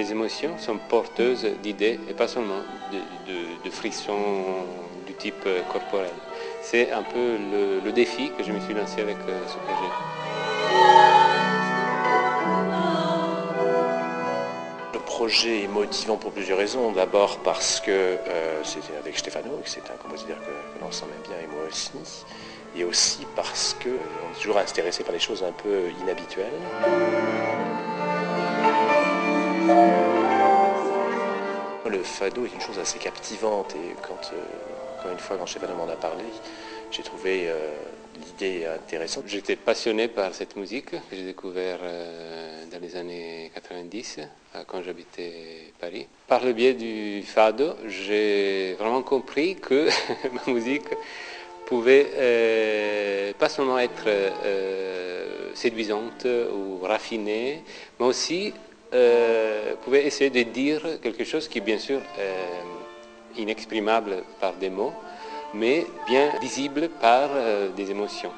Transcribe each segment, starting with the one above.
les émotions sont porteuses d'idées et pas seulement de frissons du type corporel. C'est un peu le défi que je me suis lancé avec ce projet. Le projet est motivant pour plusieurs raisons. D'abord parce que c'était avec Stefano, que c'est un compositeur que l'on s'en aime bien et moi aussi. Et aussi parce qu'on est toujours intéressé par des choses un peu inhabituelles. Le fado est une chose assez captivante et encore une fois, quand Stefano m'en a parlé, j'ai trouvé l'idée intéressante. J'étais passionné par cette musique que j'ai découvert dans les années 90 quand j'habitais Paris. Par le biais du fado, j'ai vraiment compris que ma musique pouvait pas seulement être séduisante ou raffinée, mais aussi pouvait essayer de dire quelque chose qui bien sûr est inexprimable par des mots, mais bien visible par des émotions.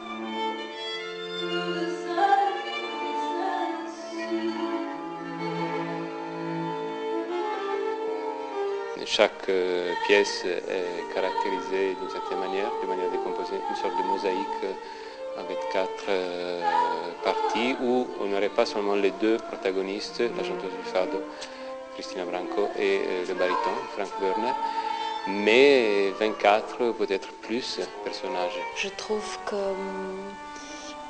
Chaque pièce est caractérisée d'une certaine manière, de manière de composer une sorte de mosaïque avec 4 parties où on n'aurait pas seulement les 2 protagonistes, la chanteuse du fado, Cristina Branco, et le baryton, Frank Werner, mais 24, peut-être plus, personnages. Je trouve que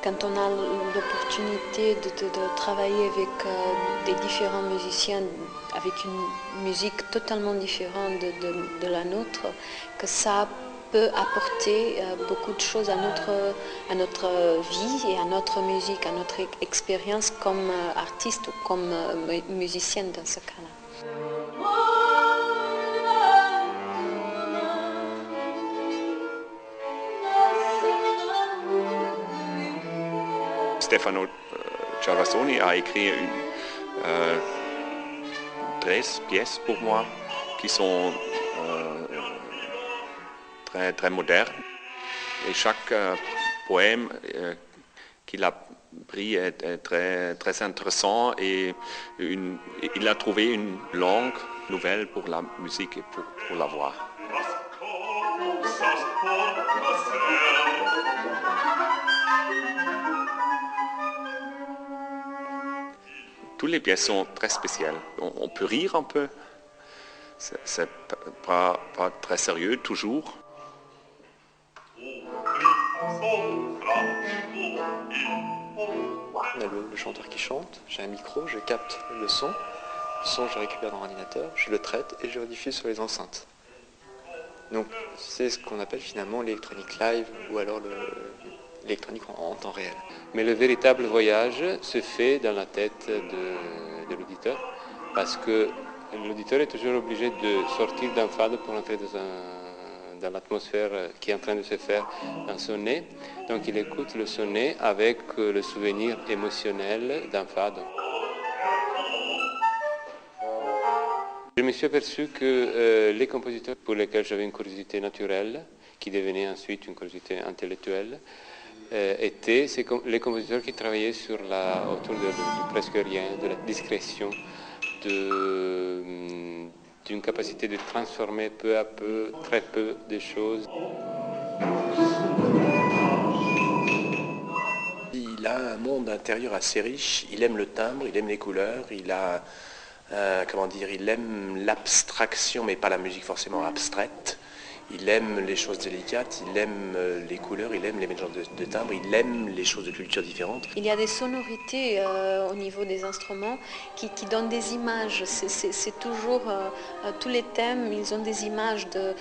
quand on a l'opportunité de travailler avec des différents musiciens, avec une musique totalement différente de la nôtre, que ça peut apporter beaucoup de choses à notre vie et à notre musique, à notre expérience comme artiste ou comme musicienne dans ce cas-là. Stefano Cervasoni a écrit 13 pièces pour moi qui sont très, très modernes. Et chaque poème qu'il a pris est très, très intéressant et il a trouvé une langue nouvelle pour la musique et pour la voix. Toutes les pièces sont très spéciales. On peut rire un peu. C'est pas très sérieux toujours. On a le chanteur qui chante, j'ai un micro, je capte le son, je récupère dans l'ordinateur, je le traite et je le diffuse sur les enceintes. Donc c'est ce qu'on appelle finalement l'électronique live ou alors l'électronique en temps réel. Mais le véritable voyage se fait dans la tête de l'auditeur, parce que l'auditeur est toujours obligé de sortir d'un fado pour entrer dans l'atmosphère qui est en train de se faire dans son nez. Donc il écoute le sonnet avec le souvenir émotionnel d'un fado. Je me suis aperçu que les compositeurs pour lesquels j'avais une curiosité naturelle, qui devenait ensuite une curiosité intellectuelle, étaient les compositeurs qui travaillaient autour du presque rien, de la discrétion, d'une capacité de transformer peu à peu, très peu de choses. Il a un monde intérieur assez riche, il aime le timbre, il aime les couleurs, il aime l'abstraction, mais pas la musique forcément abstraite. Il aime les choses délicates, il aime les couleurs, il aime les mélanges de timbres, il aime les choses de cultures différentes. Il y a des sonorités au niveau des instruments qui donnent des images. C'est toujours, tous les thèmes, ils ont des images de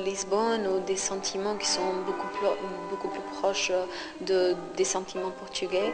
Lisbonne ou des sentiments qui sont beaucoup plus proches des sentiments portugais.